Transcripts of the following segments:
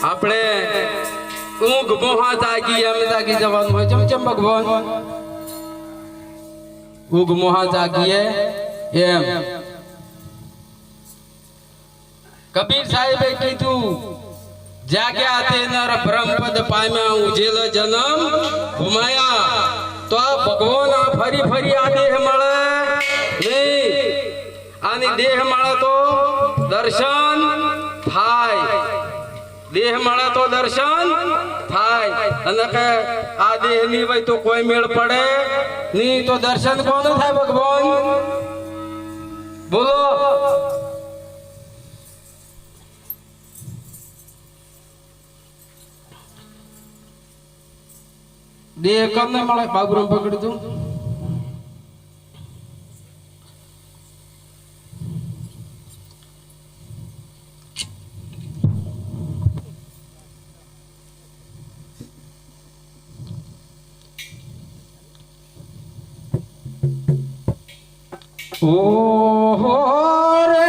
આપણે ઊંઘ મોહા જાગી એમ જાગી જવાનું હોય ચમચમ ભગવાન ઊંઘ મોહા જાગીએ એમ કબીર સાહેબે કીધું જાગ્યા તે નર બ્રહ્મપદ પામ્યા ઉજેલ જન્મ ભૂમાયા તો આ ભગવાન ફરી ફરી આ દેહ મળે નહીં આની દેહ મળે તો દર્શન થાય देह મળે तो दर्शन थाय અને કે આ દેહ ની હોય તો કોઈ મેળ પડે ની તો દર્શન કોનો થાય ભગવાન બોલો દેહ કમ ન મળે બાબુરામ પકડી દઉં ओहो रे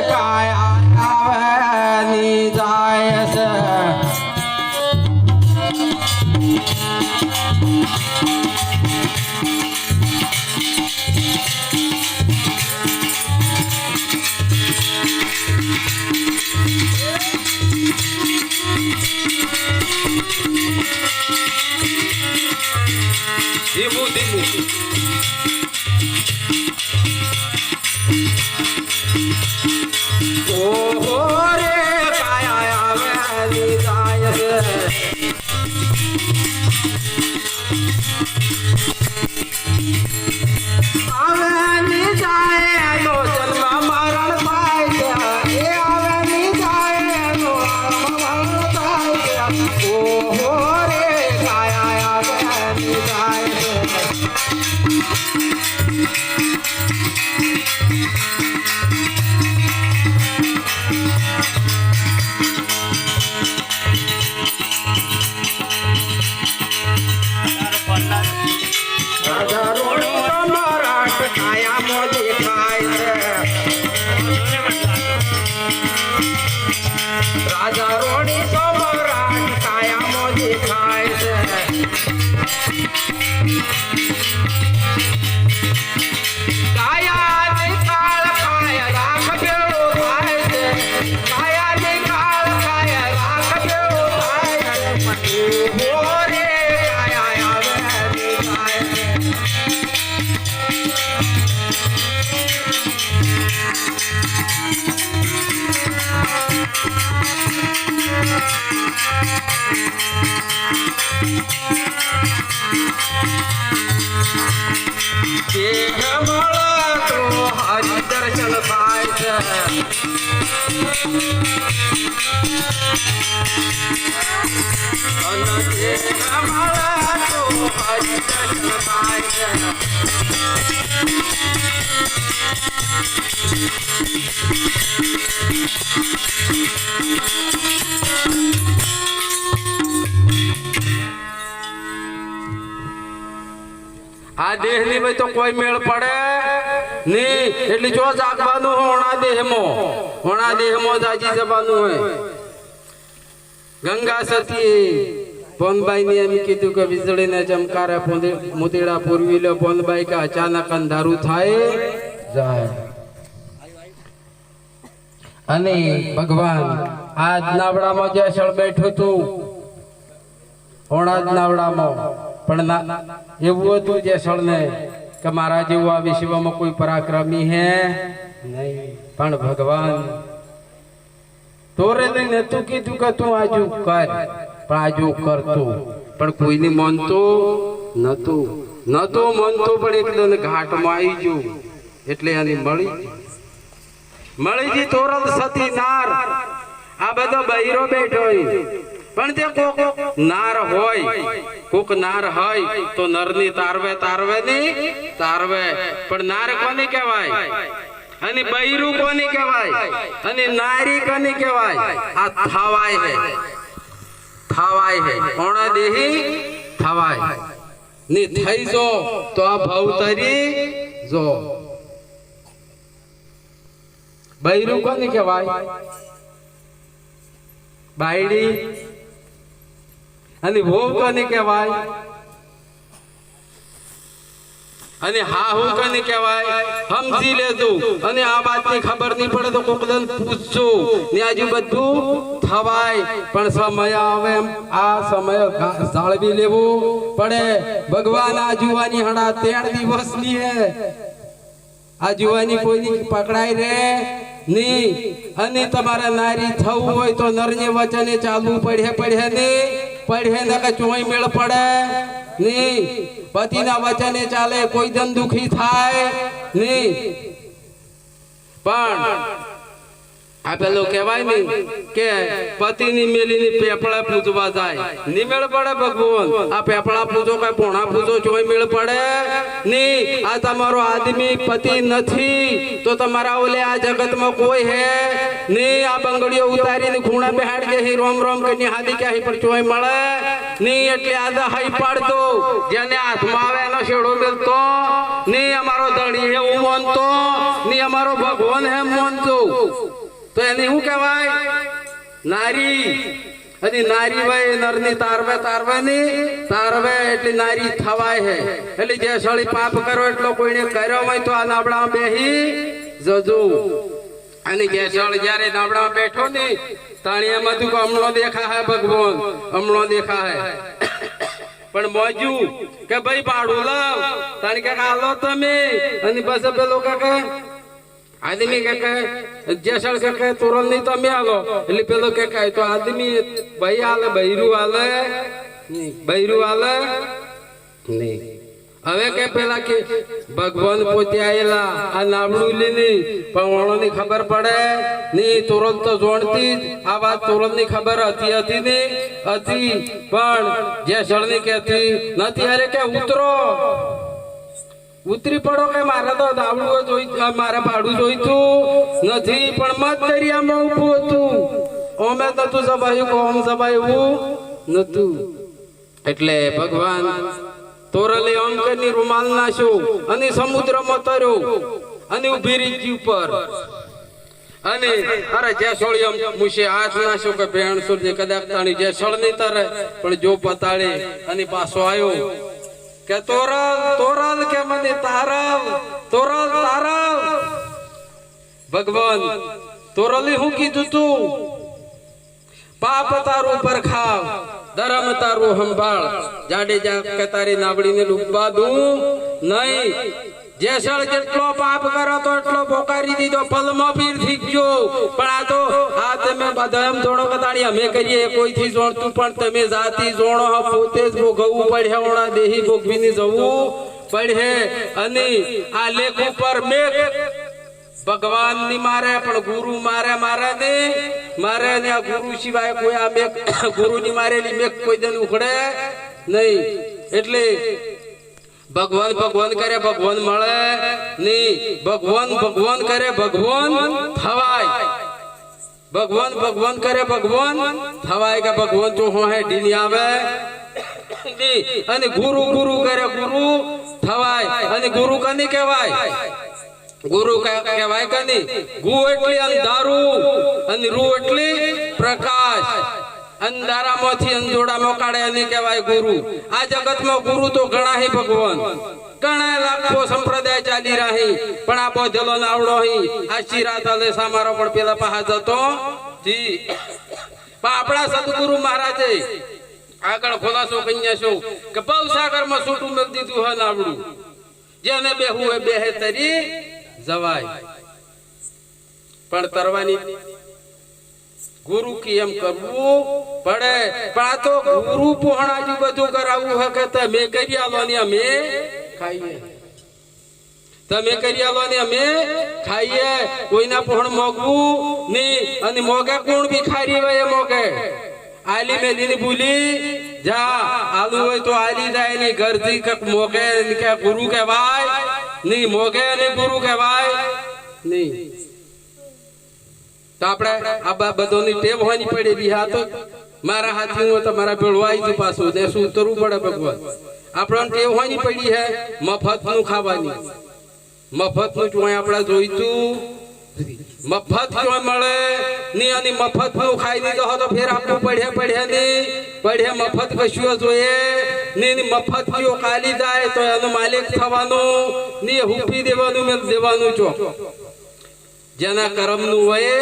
काया आवेनी जाय से दिमु दिमु ओहो रे काया आवेनी जाय से आवेनी जाय नो जन्म मरण पाय ए आवेनी जाय नो मरण पाय ओहो रे काया आवेनी जाय राजा रोड़ी सम्राट काया मोदी खाए से काया निकाल खाया राख बेड़ो खाए से काया निकाल खाया राख बेड़ो खाए से हो रे काया आवे खाए से तो हरि दर्शन पाए तो हरि दर्शन पाए आ देह नी भाई तो कोई मेल पड़े नी એટલે જો જાગવાનું હોણા દેહમાં જાજી જવાનું હોય ગંગા સતી પોનબાઈ ને એમ કીધું કે વીજળી ને ચમકારે મોતીડા પૂરવીલે પોનબાઈ કે અચાનક અંધારું થાય જાય અને ભગવાન આ નાવડામાં જેસળ બેઠું હતું હોણા જ નાવડામાં પણ એવું હતું જેસળ ને કે મારા જેવું આ વિશ્વમાં કોઈ પરાક્રમી હે નહીં પણ ભગવાન તોરે નતું કીધું કે તું આજુ કર પણ આજુ કરતું પણ કોઈની માનતું નતું માનતું પણ એકદમ ઘાટમાં આવી ગયું એટલે એની મળી જી તોરલ સતી નાર આ બધો બૈરો બેઠો પણ તે કોક નાર હોય તો નરની તારવે પણ નાર કોને કહેવાય અને બૈરું કોને કહેવાય અને નારી કોને કહેવાય આ થવાય હે કોણા દેહી થવાય ની થઈ જો તો આ ભવતરી જો બૈરું કોને કહેવાય બાયડી અને વહુ કોને કહેવાય અને હાહુ કોને કહેવાય સમજી લેજો અને આ વાતની ખબર નહીં પડે તો કોકદન પૂછજો ને આજુ બધું થવાય પણ સમય આવે આ સમય જાળવી લેવું પડે ભગવાન આ જુવાની હડા 13 દિવસની હે આ જુવાની કોઈની પકડાય રે ની અને તમારે નારી થવું હોય તો નરને વચને ચાલવું પડે ને કે ચોય મેળ પડે ની પતિના વચને ચાલે કોઈ જન દુખી થાય ની પણ આ પેલું કહેવાય ને કે પતિની મેલીની પેપળા પૂજવા જાય ની મેળ પડે ભગવાન આ પેપળા પૂજો કે પોણા પૂજો ચોય મેળ પડે ની આ તમારો આદમી પતિ નથી તો તમારા ઓલે આ જગતમાં કોઈ હે ની આ બંગડીઓ ઉતારીને ખૂણા બેહાડ કે રોમ રોમ કે નિહાદી કે પર ચોય મળે ની એટલે આ હાઈ પાડતો જેને હાથમાં આવે એનો શેડો મેલતો ની અમારો ધણી હે હું માનતો ની અમારો ભગવાન હે માનતો તો એને શું કહેવાય નારી અને નારી ભાઈ નરની તારવે એટલે નારી થવાય હે એટલે જે સળી પાપ કરો એટલો કોઈને કર્યો હોય તો આ નાબડા બેહી જજો અને જે સળ જ્યારે નાબડા બેઠો ને તાણિયામાં તું હમણો દેખા હે ભગવાન હમણો દેખા હે પણ મોજુ કે ભાઈ ભાડું લાવ તાણ કે હાલો તમે અને બસ પેલો કે આદમી કે જેસળ કે તોરલ નહીં તમે આલો એટલે પેલો કે તો આદમી ભાઈ આલે બૈરું આલે નહીં હવે કે પેલા કે ભગવાન પોતે આયેલા આ નાવડું લીની પણ વણોની ખબર પડે ની તોરલ તો જોણતી આ વાત તોરલ ની ખબર હતી પણ જેસળ ની કહેતી નથી અરે કે ઉતરી પડો કે મારે તો દાવડું જોઈ મારે ભાડું જોઈતું નથી પણ મત દરિયામાં ઉભું હતું ઓમે નતું સભાયું કોમ સભાયું નતું એટલે ભગવાન તોરલે અંકની રૂમાલ નાખ્યો અને સમુદ્રમાં તર્યો અને ઉભી રીત ઉપર અને અરે જેસળિયમ મુશે હાથ નાખ્યો કે ભેણ સુરજી કદાચ તાણી જેસળ નહીં તરે પણ જો પતાળે અને પાછો આવ્યો કે તોરલ કે મને તારવ ભગવાન તોરલી હું કીધું તું પાપ તારું પર ખાવ ધર્મ તારું સંભાળ જાડેજા કે તારી નાવડીને ડૂબવા દઉં નહીં જેસળ જેટલો પાપ કરો તો એટલો પોકારી દીધો પલમાં પીર થઈ ગયો પણ આ તો આ તમે બધા એમ જોડો કતાડી અમે કરીએ કોઈથી જોડતું પણ તમે જાતિ જોડો પોતે જ ભોગવવું પડે ઓણા દેહી ભોગવીને જવું પડે અને આ લેખ ઉપર મેઘ ભગવાન ની મારે પણ ગુરુ મારે ને આ ગુરુ સિવાય કોઈ આ મેઘ ગુરુ ની મારેલી મેઘ કોઈ દન ઉખડે નહીં એટલે ભગવાન કરે ભગવાન મળે ની ભગવાન કરે ભગવાન થવાય ભગવાન કરે ભગવાન થવાય કે ભગવાન તો હે ઢીલી આવે અને ગુરુ કરે ગુરુ થવાય અને ગુરુ કની કહેવાય ગુરુ કહેવાય કની ગુ એટલે અંધારું અને રૂ એટલે પ્રકાશ અંધારામાંથી અંજોડામાં કાઢે એને કહેવાય ગુરુ આ જગતમાં ગુરુ તો ઘણા હે ભગવાન ઘણા લાખો સંપ્રદાય ચાલી રહી પણ આ બોધેલો નાવડો હી આશી રાત આલે સામારો પણ પેલા પહા જતો જી પણ આપણા સદગુરુ મહારાજે આગળ ખોલાસો કન્યા છો કે ભવસાગર માં છૂટું મેળ દીધું હે નાવડું જેને બેહું એ બેહે તરી જવાય પણ તરવાની ગુરુ કી એમ કરવું પડે પણ આ તો ગુરુ પોહણાજી બધું કરાવવું હે કે તમે કરી આલો ને અમે ખાઈએ તમે કરી આલો ને અમે ખાઈએ કોઈના પોહણ મોગવું ની અને મોગે કોણ ભિખારી હોય મોગે આલી મેલી ની ભૂલી જા આલુ હોય તો આલી જાય ની ઘરથી કે મોગે કે ગુરુ કહેવાય ની મોગે ને ગુરુ કહેવાય ની તો આપણે આ બધોની ટેવ હોવાની પડેલી હા તો મારા હાથી હું તમારા ભેળવાઈ જ પાછું ને શું ઉતરવું પડે ભગવાન આપણને ટેવ હોવાની પડી હે મફત નું ખાવાની મફત નું ચોય આપણે જોઈતું મફત ચોય મળે ની અને મફત નું ખાઈ દીધો તો ફેર આપવું પડે મફત કશું જોઈએ ની મફત કયો કાલી જાય તો એનો માલિક થવાનું ની હુપી દેવાનું મેં દેવાનું ચો જેના કર્મ નું હોય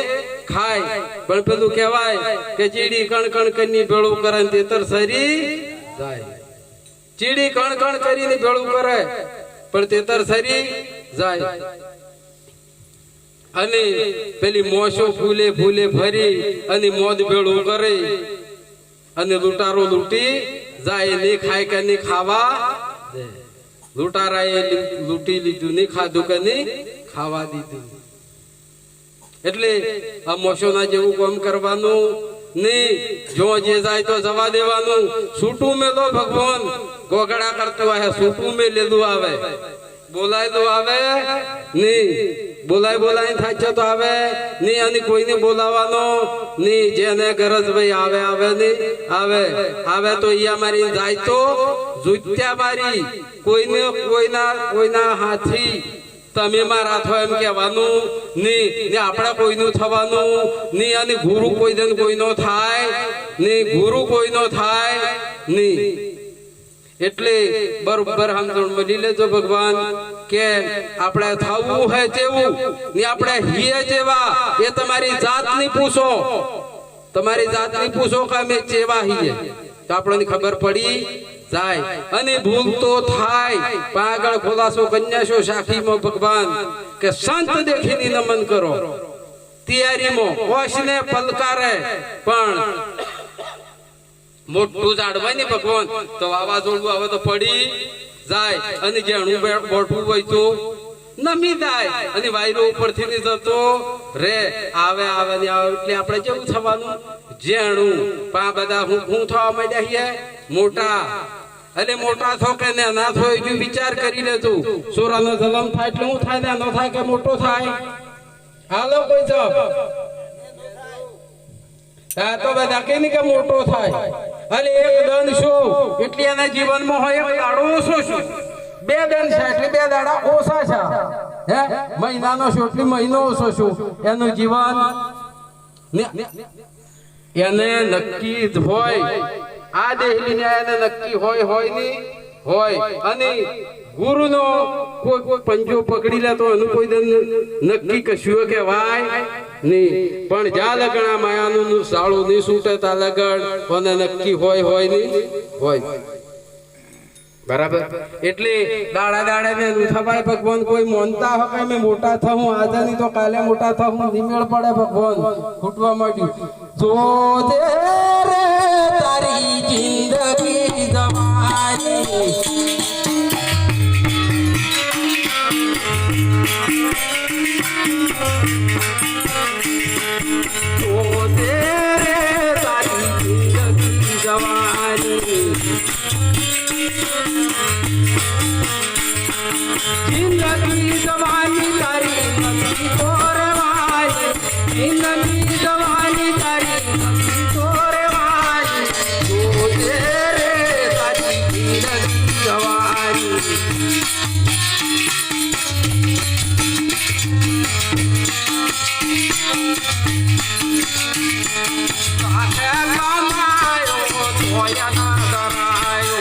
ખાય પણ પેલું કહેવાય કે ચીડી કણ કરીને ભેળું કરે તેતર સરી જાય ચીડી કણ કરીને ભેળું કરે પણ તેતર સરી જાય અને પેલી મોશો ફૂલે ભરી અને મોદ ભેળું કરે અને લૂંટારો લૂંટી જાય નહીં ખાય કે નહીં ખાવા લૂંટારાએ લૂંટી લીધું નહીં ખાધું કે નહીં ખાવા દીધું એટલે આ મોશોના જેવું કામ કરવાનું નહીં જો જે જાય તો જવા દેવાનું છૂટું મેલો ભગવાન ગોગડા કરતો હે છૂટું મે લેલું આવે બોલાયેલું આવે નહીં બોલાય થાય છે તો આવે નહીં અને કોઈને બોલાવાનો નહીં જેને ગરજ ભાઈ આવે નહીં આવે તો ઈયા મારી જાય તો જુત્યા મારી કોઈના હાથી તમે મારા થો એમ કહેવાનું નહીં આપણે કોઈનું થવાનું નહીં અને ગુરુ કોઈનો થાય નહીં એટલે બરોબર સમજણ મળી લેજો ભગવાન કે આપણે થવું હે જેવું ને આપણે હિયે જેવા એ તમારી જાતની પૂછો કે અમે જેવા હિયે તો આપણને ખબર પડી જાય અને ભૂલ તો થાય પાગળ ખોલાસો કન્યાશો સાખીમાં ભગવાન કે સંત દેખીને નમન કરો તૈયારીમાં હોશને પલકારે પણ મોટું જાડવાય ને ભગવાન તો વાવાઝોડું આવે તો પડી જાય અને જેણું બોટવું હોય તો નમી જાય અને વાયરો ઉપરથી જતો રે આવે ને એટલે આપણે કેવું થવાનું જેણું પા બધા હું થવા માંડ્યા મોટા અને મોટા થો કે ના થો એ વિચાર કરી લેજો સોરાનો જન્મ થાય એટલે હું થાય ને ન થાય કે મોટો થાય હાલો કોઈ જવાબ આ તો બધા કે કે મોટો થાય અને એક દંડ શું એટલે એના જીવનમાં હોય એક દાડો ઓછો શું બે દંડ છે એટલે બે દાડા ઓછા છે હે મહિનાનો શું એટલે મહિનો ઓછો શું એનું જીવન એને નક્કી જ હોય આ દેહલી એને નક્કી હોય ની હોય અને ગુરુનો કોઈ પંજો પકડી લે તો એનું કોઈ નક્કી કશું કહેવાય નહીં પણ જ્યાં લગણા માયાનું સાળું નહીં છૂટે ત્યાં લગણ કોને નક્કી હોય નહીં હોય બરાબર એટલે દાડા ને થવાય ભગવાન કોઈ મોનતા હોય કે મેં મોટા થવું આજે નહીં તો કાલે મોટા થવું નિમેળ પડે ભગવાન ફૂટવા માંડ્યું જો રે તારી જિંદગી જવાની जिंदगी जवानी तारी नमी तोरे वाली जिंदगी जवानी तारी नमी तोरे वाली तो तेरे तारी जिंदगी जवानी काहे लामायो तोया ना डरायो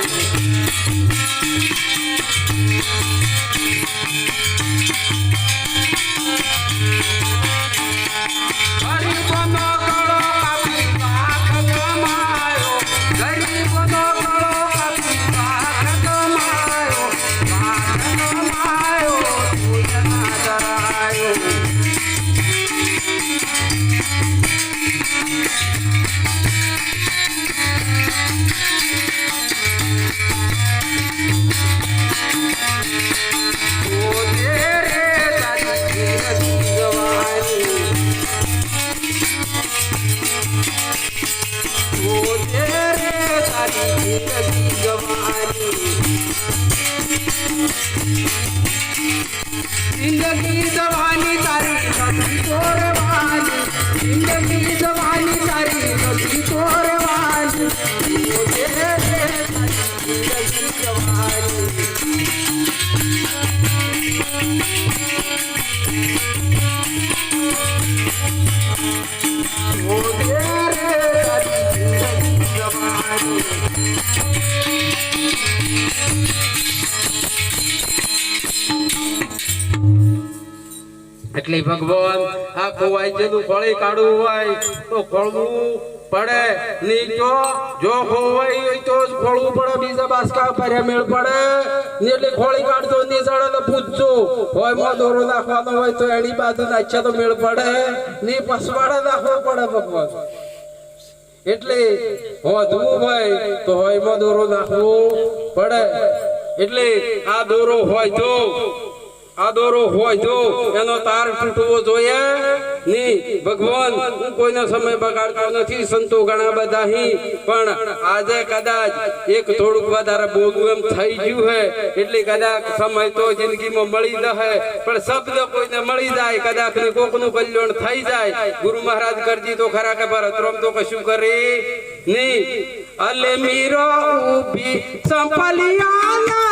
जिंदगी जवानी तारी सखी तोर वाली, जिंदगी जवानी तारी सखी तोर वाली, ओ तेरे जिंदगी जवानी। ओ तेरे जिंदगी जवानी। એટલે ભગવાન આ ખોવાઈ જેનું ફળી કાઢવું હોય તો ખોળવું પડે નહીં તો જો ખોવાઈ હોય તો ખોળવું પડે બીજા બાસકા પર મેળ પડે ને એટલે ખોળી કાઢતો ની સડે તો પૂછજો હોય માં દોરો નાખવાનો હોય તો એની બાજુ નાખ્યા તો મેળ પડે ને પસવાડે નાખવો પડે ભગવાન એટલે હોધવું હોય તો હોય માં દોરો નાખવો પડે એટલે આ દોરો હોય તો આ દોરો હોય તો એનો તાર તૂટવો જોઈએ નહીં ભગવાન હું કોઈનો સમય બગાડતો નથી સંતો ઘણા બધા પણ આજે કદાચ એક થોડુંક વધારે બોગું એમ થઈ ગયું હે એટલે કદાચ સમય તો જિંદગીમાં મળી રહે પણ શબ્દ કોઈને મળી જાય કદાચ ને કોકનું કલ્યાણ થઈ જાય ગુરુ મહારાજ કરજી તો ખરા કે ભરતરામ તો કશું કરે નહીં અલે મીરો ઉભી સંપલિયાના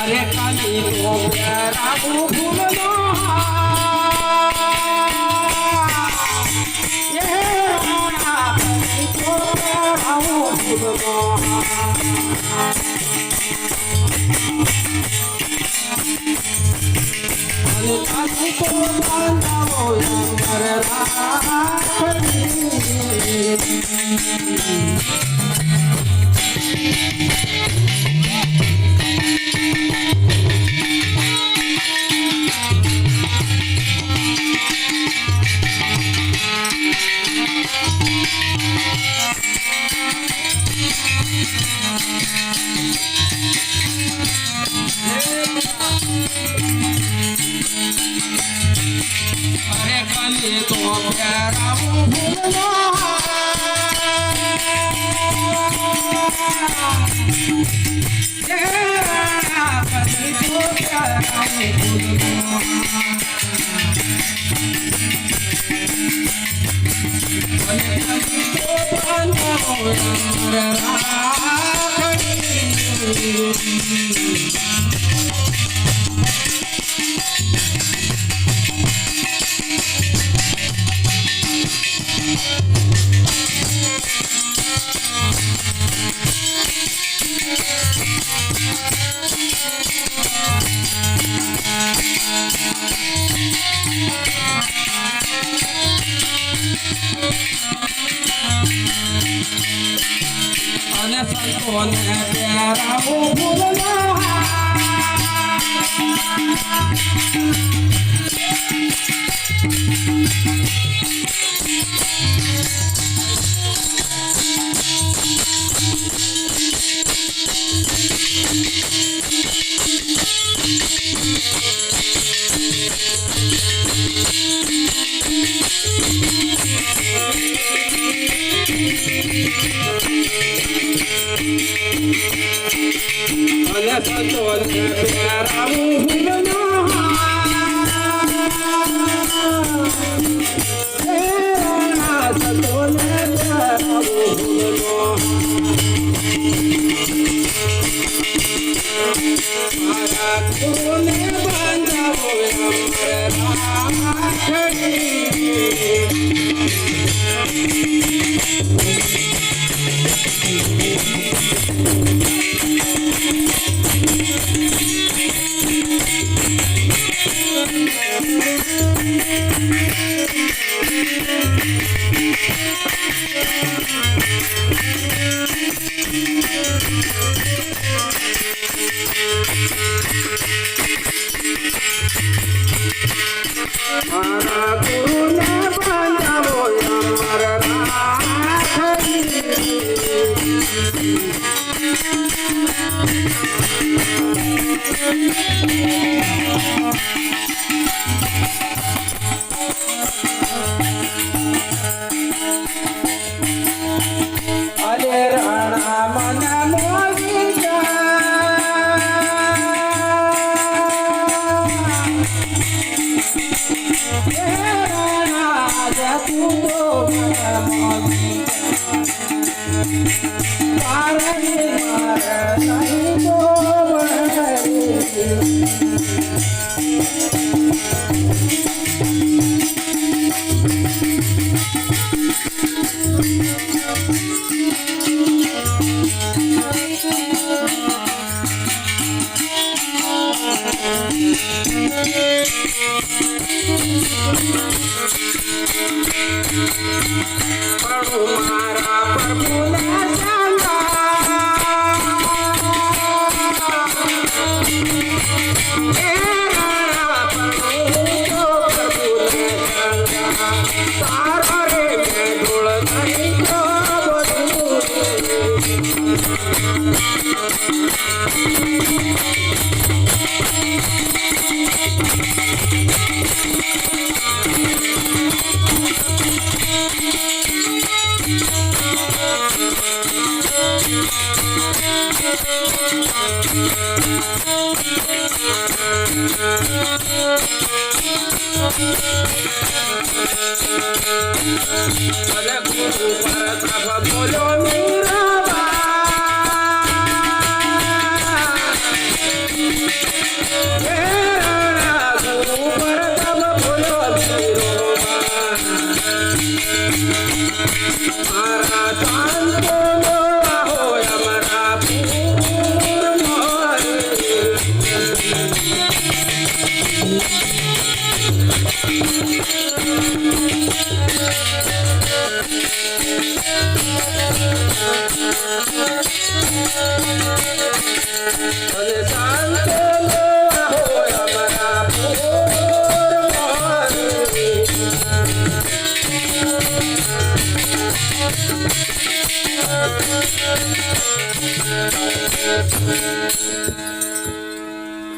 अरे काली को प्यारा फूल लो ये राणा काली को प्यारा फूल लो अरे काली को प्यारा फूल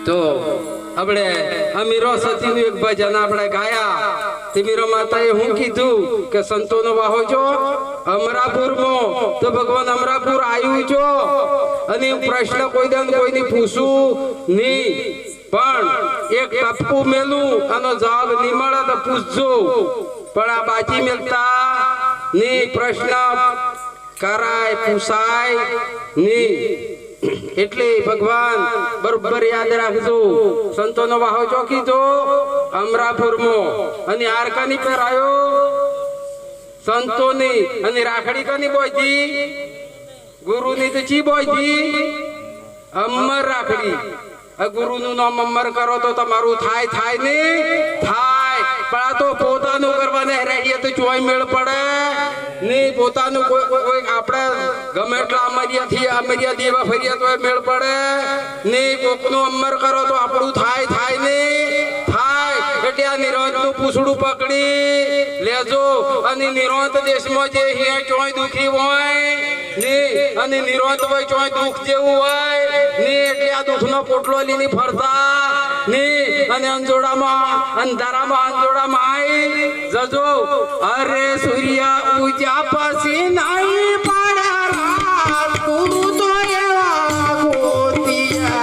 तो આપણે અમીરો સતીનું એક ભજન આપણે ગાયા તિમિરો માતાએ હું કીધું કે સંતોનો વાહો છો અમરાપુરમાં તો ભગવાન અમરાપુર આવ્યું છો અને પ્રશ્ન કોઈ દન કોઈની પૂછું નહીં પણ એક ટપકુ મેલું આનો જવાબ નહીં મળે તો પૂછજો પણ આ બાજી મેલતા ની પ્રશ્ન કરાય પૂછાય નહીં એટલે ભગવાન બરોબર યાદ રાખજો સંતોનો વાહો ચોકી જો અમરાપુરમાં અને આરકાની પહેરાયો સંતોની અને રાખડી કાની બોયજી ગુરુની તો ચી બોયજી અમર રાખડી ગુરુનું નામ અમર કરો તો તમારું થાય ને થાય પણ આ તો પોતાનું કરવાને રહીએ તો ચોય મેળ પડે નહીં પોતાનું કોઈ આપણે ગમે એટલા અમરિયા દેવા ફર્યા તો મેળ પડે નહીં કોકનું અમર કરો તો આપણું થાય ને થાય એટલે આ નિરોંતનું પૂછડું પકડી લેજો અને નિરોંત દેશમાં જે અહીંયા ચોય દુખી હોય નહીં અને નિરોંત હોય ચોય દુઃખ જેવું હોય નહીં એટલે આ દુઃખનો પોટલો લઈને ફરતા નહીં અને અંધારામાં અંજોડામાં આવી જજો અરે સૂર્ય ઉજા પછી નહીં પાડા ગુરુ તો એવા ગોતિયા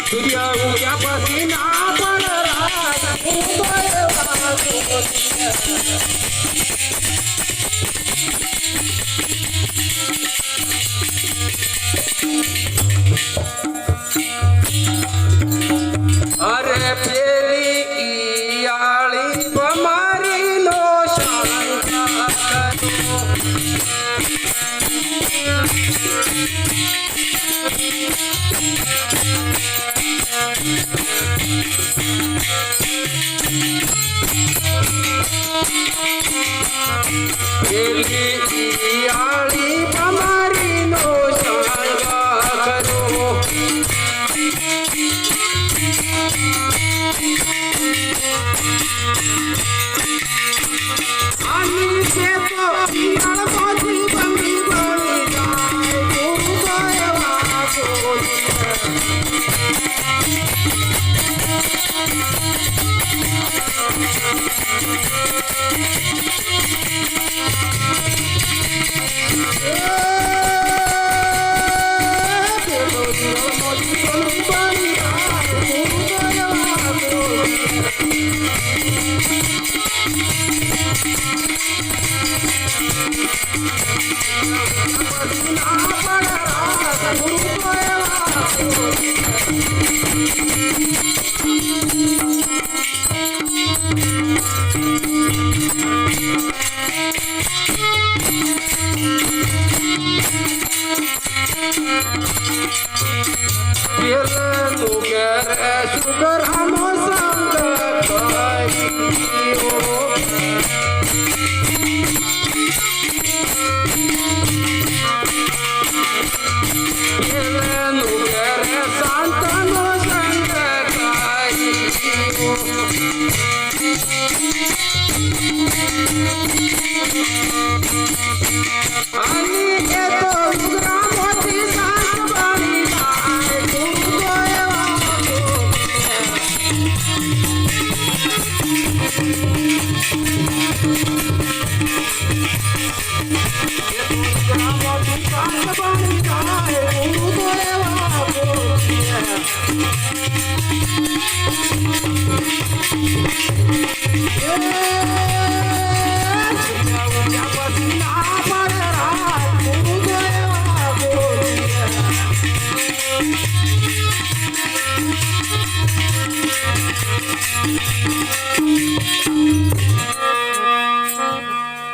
સૂર્ય ઉજા પછી ના પાડા ગુરુ તો એવા ગોતિયા અરે પેલી ઈયાળી બમારી નો શંકા કરો પેલી ઈયાળી બમારી નો શંકા કરો शुगर हम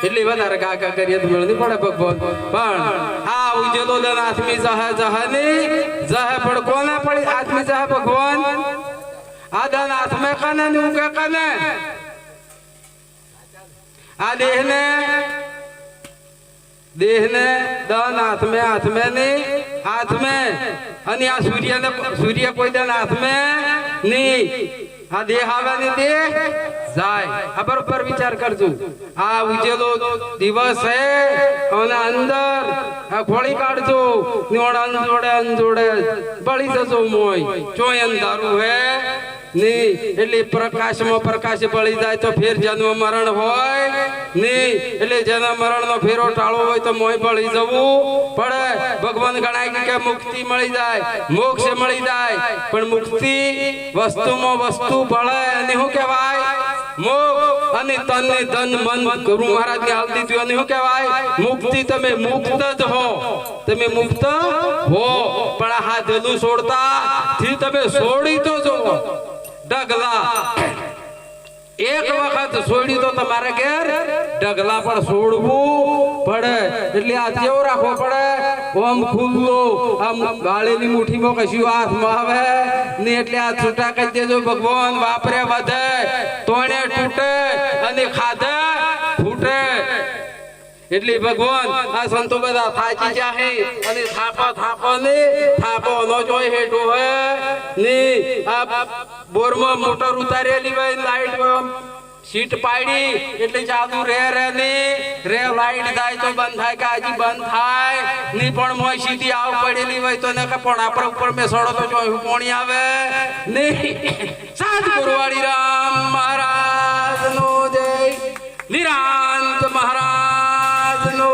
એટલી વધારે કાકા કરીએ તો મેળ નહીં પડે ભગવાન પણ આ ઉજેલો દન આત્મી જહે પણ કોને પડી આત્મી જહે ભગવાન આ દન આત્મે કને નું કે કને આ દેહને દન હાથમે અને આ સૂર્ય કોઈ દન હાથમે નહીં આ દેહ આવે ને દેહ જાય આ બરોબર વિચાર કરજો આ ઉજેલો દિવસ હે અને અંદર આ ખોળી કાઢજો જોડે અંજોડે બળી જજો મોય ચોય અંધારું હે ની એટલે પ્રકાશમાં પ્રકાશ બળી જાય તો ફેર જન્મ મરણ હોય ની એટલે જન્મ મરણ નો ફેરો ટાળવો હોય તો મોય બળી જવું પડે ભગવાન ગણાય કે મુક્તિ મળી જાય મોક્ષ મળી જાય પણ મુક્તિ વસ્તુમાં વસ્તુ ભળે અને શું કહેવાય મોક્ષ અને તન ને ધન મન ગુરુ મહારાજ ને હાલ દીધું અને શું કહેવાય મુક્તિ તમે મુક્ત જ હો તમે મુક્ત હો પણ આ હાથેલું છોડતા થી તમે છોડી તો જો ડગલા એક વખત છોડી તો તમારે ઘેર ડગલા પણ છોડવું પડે એટલે આ કેવું રાખવો પડે ઓમ ખુલ્લો આમ ગાળેલી મુઠ્ઠીમાં કશું હાથમાં આવે ને એટલે આ છૂટા કરી દેજો ભગવાન વાપરે વધે તોણે તૂટે અને ખાધે ફૂટે એટલે ભગવાન આ સંતો બધા થાચી જાહે અને થાપો ને થાપો નો જોઈ હેઠો હે ને આ બોરમાં મોટર ઉતારેલી હોય લાઈટ સીટ પાડી એટલે ચાલુ રે ને લાઈટ જાય તો બંધ થાય કે હજી બંધ થાય ની પણ મોય સીધી આવ પડેલી હોય તો ને કે પણ આપણા ઉપર મે સડો તો જોઈ કોણી આવે ને સાત ગુરુવાળી રામ મહારાજ નો જય નિરાંત મહારાજ નો